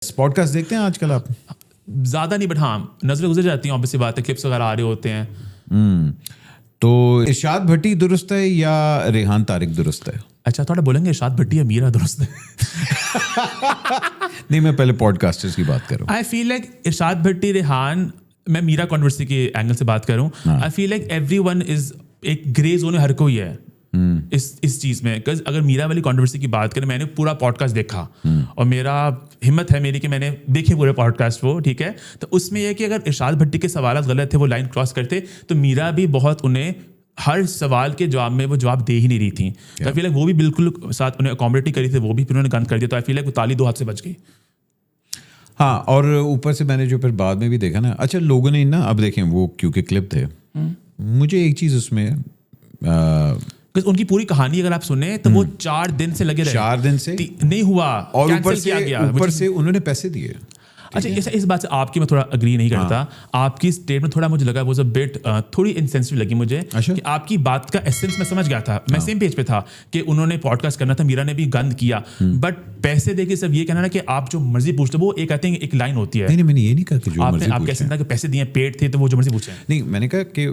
Podcast देखते हैं आजकल आप? ज़्यादा नहीं, बट हाँ नज़रें गुजर जाती हैं, ऑब्वियसली बात है, क्लिप्स वगैरह आ रहे होते हैं। तो इरशाद भट्टी दुरुस्त है या रेहान तारिक दुरुस्त है? अच्छा, थोड़ा बोलेंगे इरशाद भट्टी या मीरा दुरुस्त है? नहीं, मैं पहले पॉडकास्टर्स की बात कर रहा हूँ। आई फील लाइक इरशाद भट्टी, रेहान, मैं मीरा कॉन्ट्रोवर्सी के एंगल से बात करूँ, I feel like everyone is एक ग्रे जोन में हर कोई है इस चीज़ में। बिकॉज अगर मीरा वाली कॉन्ट्रोवर्सी की बात करें, मैंने पूरा पॉडकास्ट देखा और मेरा हिम्मत है मेरी कि मैंने देखे पूरे पॉडकास्ट वो, ठीक है। तो उसमें यह कि अगर इरशाद भट्टी के सवाल गलत थे, वो लाइन क्रॉस करते, तो मीरा भी बहुत उन्हें हर सवाल के जवाब में वो जवाब दे ही नहीं रही थी। तो आई फील लाइक वो भी बिल्कुल साथ उन्हें अकोमोडेट करी थी, वो भी फिर उन्होंने गंद कर दिया। तो आई फील लाइक वो ताली दो हाथ से बच गई। हाँ, और ऊपर से मैंने जो फिर बाद में भी देखा ना, अच्छा लोगों ने ना, अब देखें वो क्योंकि क्लिप थे, मुझे एक चीज़ उसमें उनकी पूरी कहानी अगर आप सुने तो वो 4 दिन से लगे रहे, 4 दिन से नहीं हुआ, और ऊपर से उन्होंने पैसे दिए। अच्छा, इस बात से आपकी मैं थोड़ा अग्री नहीं करता। आपकी स्टेटमेंट थोड़ा मुझे लगा वो बिट थोड़ी इनसेंसिटिव लगी मुझे। अच्छा? कि आपकी बात का एसेंस मैं समझ गया था, मैं सेम पेज पे था कि उन्होंने पॉडकास्ट करना था, मीरा ने भी गंद किया, बट पैसे देके सब ये कहना ना कि आप जो मर्जी पूछ लो, वो एक कहते हैं एक लाइन होती है। नहीं, मैंने ये नहीं कहा कि जो मर्जी आप कैसे कि पैसे दिए, पेड थे तो वो जो मर्जी पूछे। नहीं, मैंने कहा कि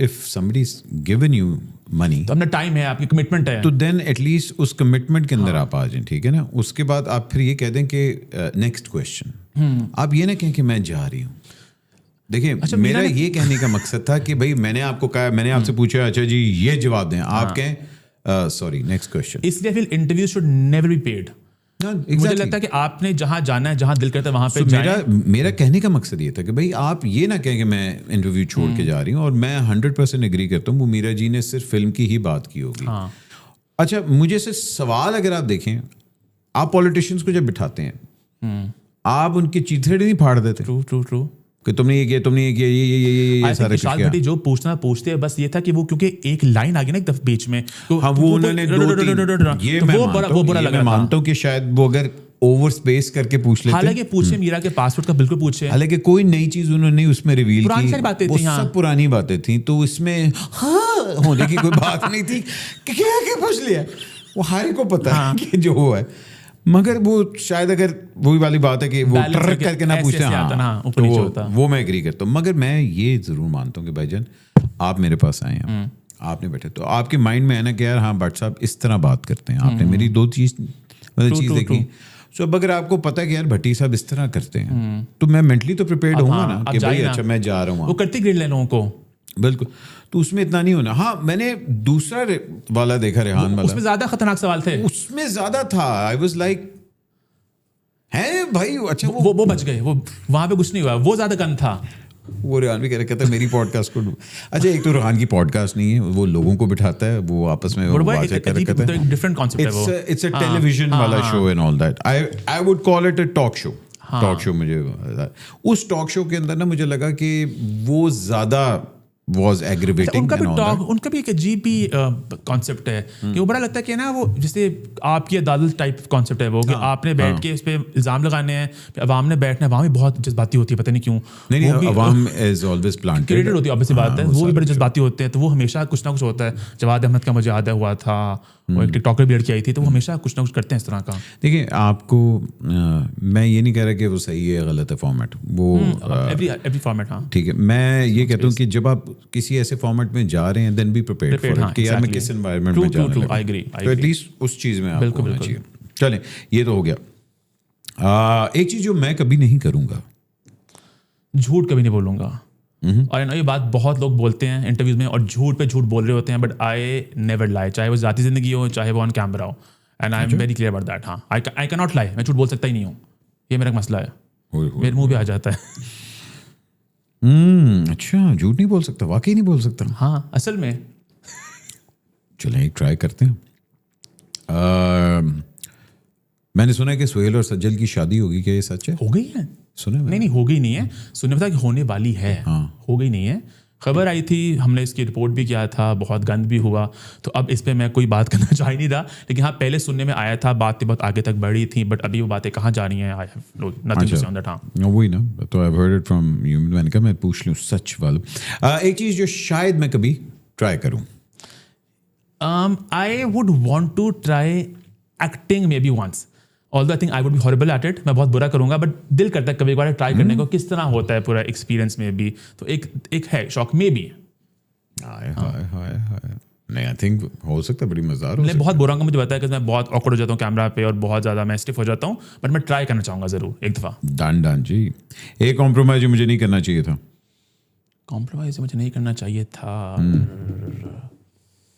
if somebody is given you money, तो अपना टाइम है, आपकी कमिटमेंट है, तो देन एटलीस्ट उस कमिटमेंट के अंदर आप आ जाएं, ठीक है ना। उसके बाद आप फिर ये कह दें कि नेक्स्ट क्वेश्चन, आप ये ना कहें कि मैं जा रही हूँ। देखिए, अच्छा, मेरा ये कहने का मकसद था कि भाई मैंने आपको कहा, मैंने आपसे पूछा, अच्छा जी ये जवाब दें, आप कहें सॉरी नेक्स्ट क्वेश्चन। इसलिए फिर interview should never be paid. मुझे लगता है कि आपने जहां जाना है, जहां दिल करता है वहां पे जाएं। मेरा कहने का मकसद ये था कि भाई आप ये ना कहें कि मैं इंटरव्यू छोड़ के जा रही हूँ। और मैं 100% एग्री करता हूँ, वो मीरा जी ने सिर्फ फिल्म की ही बात की होगी। अच्छा, मुझे से सवाल अगर आप देखें, आप पॉलिटिशियंस को जब बिठाते हैं, आप उनके चीथड़े नहीं फाड़ देते? ट्रू कि तुमने ये किया, तुमने ये किया, ये सारा कुछ किया। जो पूछते हैं, बस ये था कि वो क्योंकि एक लाइन आ गई ना एक दफे बीच में, तो हाँ, वो उन्होंने ये मैं मानता हूँ कि शायद वो अगर ओवर स्पेस करके पूछ लेते। हालांकि पूछे, मीरा के पासवर्ड का बिल्कुल पूछे, हालांकि कोई नई चीज उन्होंने उसमें रिवील की, पुरानी सारी बातें थी, सब पुरानी बातें थी, तो इसमें हाँ होने की कोई बात नहीं थी कि क्या पूछ लिया। वो हाई को पता है कि जो हुआ है, मगर वो शायद अगर वही वाली बात है कि वो ट्रक करके ना पूछते हैं, तो वो मैं एग्री करता हूँ। मगर मैं ये जरूर मानता हूँ कि भाईजान आप मेरे पास आए हैं, आपने बैठे, तो आपके माइंड में है ना कि यार हाँ भट्ट साहब इस तरह बात करते हैं, आपने मेरी 2 चीज़ देखी। सो अब अगर आपको पता है कि यार भट्टी साहब इस तरह करते हैं, तो मैं मेंटली तो प्रिपेयर्ड होऊंगा ना कि भाई अच्छा मैं जा रहा हूँ। वो करती ग्रेड ले लोगों को, बिल्कुल, तो उसमें इतना नहीं होना। हाँ, मैंने दूसरा वाला देखा, रेहान वाला, उसमें ज्यादा खतरनाक सवाल थे, उसमें ज्यादा था। आई वाज लाइक है भाई, अच्छा वो बच गए, वो वहां पे कुछ नहीं हुआ, वो ज्यादा गंद था। वो रेहान भी कहता है मेरी पॉडकास्ट को अच्छा, एक तो रेहान की पॉडकास्ट नहीं है, वो लोगों को बिठाता है, वो आपस में बातें कर रखता है, डिफरेंट कांसेप्ट है वो, इट्स अ टेलीविजन वाला show and all that. I would call it a talk show. मुझे उस टॉक शो के अंदर ना मुझे लगा कि वो ज्यादा was aggravating। उनका भी एक अजीब भी कॉन्सेप्ट है कि वो बड़ा लगता है कि ना, वो जैसे आपकी अदालत टाइप कॉन्सेप्ट है वो, कि आपने बैठ के इस पे इल्जाम लगाने हैं, अवाम ने बैठना है, अवाम भी बहुत जज्बाती होती है, पता नहीं क्यों। नहीं, अवाम इज ऑलवेज प्लांटेड होती है, ऑब्वियसली बात है, वो भी बड़े जज्बाती होते हैं, तो वो हमेशा कुछ ना कुछ होता है। जवाद अहमद का मुझे याद हुआ था, वो एक टिकटॉकर भी लड़की आई थी, तो वो हमेशा कुछ ना कुछ करते हैं इस तरह का। देखिए, आपको मैं ये नहीं कह रहा कि वो सही है गलत है फॉर्मेट, वो एवरी फॉर्मेट, हाँ ठीक है। मैं ये कहता हूँ कि जब आप किसी ऐसे फॉर्मेट में जा रहे हैं, then be prepared for it कि यार मैं किस एनवायरनमेंट में जा रहा हूँ, तो एटलीस्ट उस चीज़ में आपको होना चाहिए। चलें, ये तो हो गया। एक चीज़ जो मैं कभी नहीं करूँगा, झूठ कभी नहीं बोलूँगा। और ये बात बहुत लोग बोलते हैं इंटरव्यूज में, और झूठ पे झूठ बोल रहे होते हैं, बट आई नेवर लाई, चाहे वो जाती जिंदगी हो, चाहे वो ऑन कैमरा हो, and I am very clear about that. हाँ, आई कैन नॉट लाई, मैं झूठ बोल सकता ही नहीं हूँ, ये मेरा मसला है, मेरे मुंह पे आ जाता है। अच्छा, झूठ नहीं बोल सकता, वाकई नहीं बोल सकता? हाँ, असल में। चलें एक ट्राई करते हैं। मैंने सुना है कि सोहेल और सज्जल की शादी होगी, क्या ये सच है? हो गई है? सुना नहीं, हो गई नहीं है, सुनने पता कि होने वाली है। हो गई नहीं है, खबर आई थी, हमने इसकी रिपोर्ट भी किया था, बहुत गंद भी हुआ, तो अब इस पे मैं कोई बात करना चाह ही नहीं रहा। लेकिन हाँ, पहले सुनने में आया था, बातें बहुत आगे तक बढ़ी थी, बट अभी वो बातें कहाँ जा रही हैं, आई हैव नथिंग टू से ऑन दैट। हाँ, वही ना, तो I have heard it from you, मैंने कहा मैं पूछ लूँ सच वाला। एक चीज़ जो शायद मैं कभी ट्राई करूँ, I would want to try acting maybe once, although I think I would be horrible at it, मैं बहुत बुरा करूंगा, बट दिल करता है कभी एक बार ट्राई करने को किस तरह होता है पूरा एक्सपीरियंस में भी, तो एक है शौक में भी। हाय हाय हाय हाय, नहीं आई थिंक हो सकता है बड़ी मजेदार हो मैं बहुत बुरा मुझे बताया कि मैं बहुत ऑकवर्ड हो जाता हूँ कैमरा पे और बहुत ज़्यादा मैं स्टिफ हो जाता हूँ, बट मैं ट्राई करना चाहूँगा ज़रूर एक दफ़ा। डन जी। एक कॉम्प्रोमाइज जो मुझे नहीं करना चाहिए था, कॉम्प्रोमाइज़ मुझे नहीं करना चाहिए था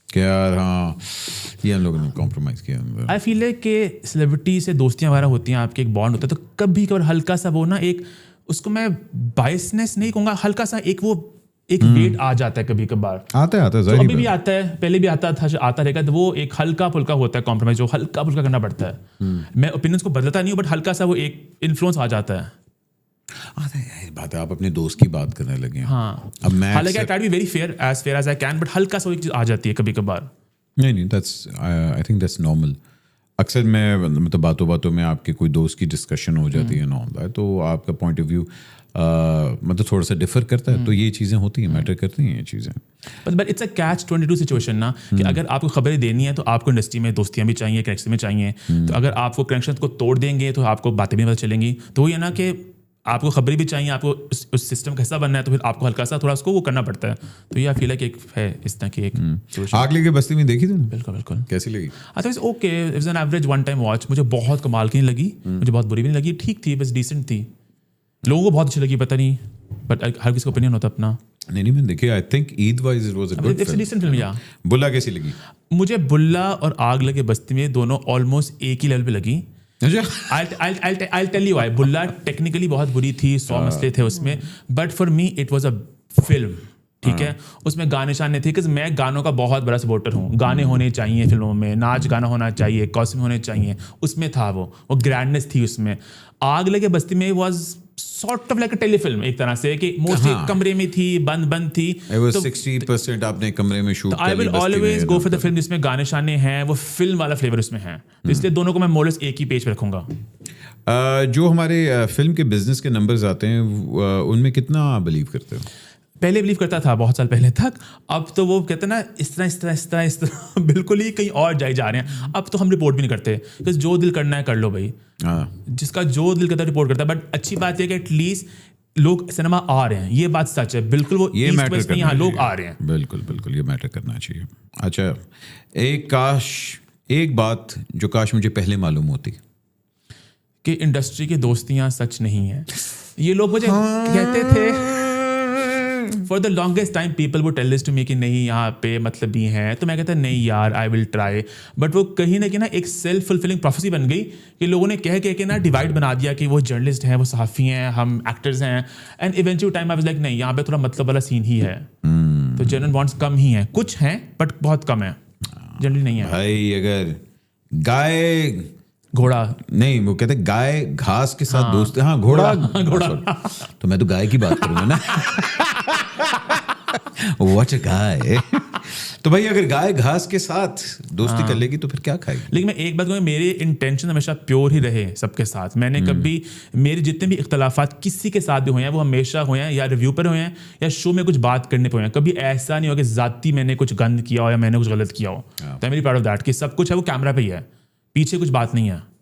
कि यार हाँ ये हम लोगों ने कॉम्प्रोमाइज़ किया अंदर। आई फील है कि सेलिब्रिटी से दोस्तियाँ वगैरह होती हैं, आपके एक बॉन्ड होता है, तो कभी कभार हल्का सा वो ना एक उसको मैं बायसनेस नहीं कहूँगा, हल्का सा एक वो एक वेट आ जाता है कभी कभार, आता है तो जाहिर अभी भी आता है, पहले भी आता था, आता रहेगा, तो वो एक हल्का फुल्का होता है कॉम्प्रोमाइज, जो हल्का फुल्का करना पड़ता है। मैं ओपिनियंस को बदलता नहीं हूँ, बट हल्का सा वो एक इन्फ्लुएंस आ जाता है। आता है बात है, आप अपने दोस्त की बात करने लगे हैं। हाँ, अब मैं हालांकि I try to be very fair as I can, but हल्का सा वो एक चीज आ जाती है कभी कभार। नहीं that's I think that's normal. अक्सर मैं मतलब बातों बातों में आपके कोई दोस्त की डिस्कशन हो जाती है ना, तो आपका पॉइंट ऑफ व्यू मतलब थोड़ा सा डिफर करता है, तो ये चीज़ें होती हैं, मैटर करती हैं ये चीज़ें। But it's a catch 22 situation ना, कि अगर आपको खबरें देनी है तो आपको इंडस्ट्री में दोस्तियां भी चाहिए, कनेक्शन भी चाहिए, तो अगर आपको कनेक्शन को तोड़ देंगे तो आपको बातें भी पता चलेंगी। तो ये ना कि आपको खबरें भी चाहिए, आपको उस सिस्टम का हिस्सा बनना है, तो फिर आपको हल्का सा थोड़ा उसको वो करना पड़ता है। तो ये आई फील लाइक एक है इस तरह की एक situation। आग लेके बस्ती में देखी तुमने? बिल्कुल बिल्कुल। कैसी लगी? I think okay, it was an average one time watch. मुझे बहुत कमाल की नहीं लगी, मुझे बहुत बुरी भी नहीं लगी, ठीक थी, बस डिसेंट थी। लोगों को बहुत अच्छी लगी, पता नहीं, बट हर किसी का ओपिनियन होता है अपना। नहीं मैंने देखी, I think Eid wise it was a good it's a decent film. या बुल्ला कैसी लगी? मुझे बुल्ला और आग लगे बस्ती में दोनों ऑलमोस्ट एक ही लेवल पे लगी। अच्छा I'll tell you why. Bulla technically बहुत बुरी थी, 100 मसले थे उसमें, but for me it was a film. ठीक है, उसमें गाने शाने थे, क्योंकि मैं गानों का बहुत बड़ा सपोर्टर हूँ। गाने होने चाहिए फिल्मों में, नाच गाना होना चाहिए, कॉस्ट्यूम होने चाहिए, उसमें था वो ग्रैंडनेस थी उसमें। आग लगे बस्ती में was sort of like a telefilm एक तरह से, कि मोस्टली कमरे में थी, बंद थी। It was 60% आपने कमरे में शूट कर I will always go for the film जिसमें गाने शाने हैं, वो फिल्म वाला फ्लेवर उसमें है, तो इसलिए दोनों को मैं मोरलेस एक ही पेज पे रखूंगा। जो हमारे फिल्म के बिजनेस के नंबर्स आते हैं उनमें कितना बिलीव करते हो? पहले बिलीव करता था बहुत साल पहले तक, अब तो वो कहते हैं ना इस तरह बिल्कुल ही कहीं और जाए जा रहे हैं। अब तो हम रिपोर्ट भी नहीं करते, क्योंकि जो दिल करना है कर लो भाई, जिसका जो दिल करता है रिपोर्ट करता है। बट अच्छी बात है कि एटलीस्ट लोग सिनेमा आ रहे हैं, ये बात सच है बिल्कुल। वो ये ईस्ट वेस्ट नहीं, यहाँ लोग आ रहे हैं। बिल्कुल ये मैटर करना चाहिए। अच्छा, एक बात जो काश मुझे पहले मालूम होती, कि इंडस्ट्री की दोस्तियां सच नहीं है। ये लोग मुझे कहते थे for the longest time, people वो टेल दिस टू मी कि नहीं यहाँ पे मतलब भी हैं, तो मैं कहता नहीं यार आई विल ट्राई। बट वो कहीं ना एक सेल्फ फुलफिलिंग प्रोफेसी बन गई, कि लोगों ने कह के ना डिवाइड बना दिया कि वो जर्नलिस्ट हैं, वो सहाफ़ी हैं, हम एक्टर्स हैं। And eventually time I was like नहीं, यहाँ पे थोड़ा मतलब वाला सीन ही है। तो जनरल बॉन्ड्स कम ही हैं, कुछ हैं बट बहुत कम है, जनरली नहीं है। भाई अगर गाय घोड़ा नहीं, वो कहते गाय घास के साथ दोस्त, हाँ घोड़ा तो मैं तो गाय की बात करूंगा ना। What a guy। तो भाई अगर गाय घास के साथ दोस्ती कर लेगी तो फिर क्या खाएगी? लेकिन मैं एक बात कहूँगा, मेरे इंटेंशन हमेशा प्योर ही रहे सबके साथ। मैंने कभी मेरे जितने भी इख्तलाफात किसी के साथ भी हुए हैं, वो हमेशा हुए हैं या रिव्यू पर हुए हैं या शो में कुछ बात करने पर हुए हैं। कभी ऐसा नहीं हो कि ज़ाती मैंने कुछ गंद किया हो या मैंने कुछ गलत किया हो। तो I am very proud of that कि सब कुछ है वो कैमरा पे ही है, पीछे कुछ बात नहीं है।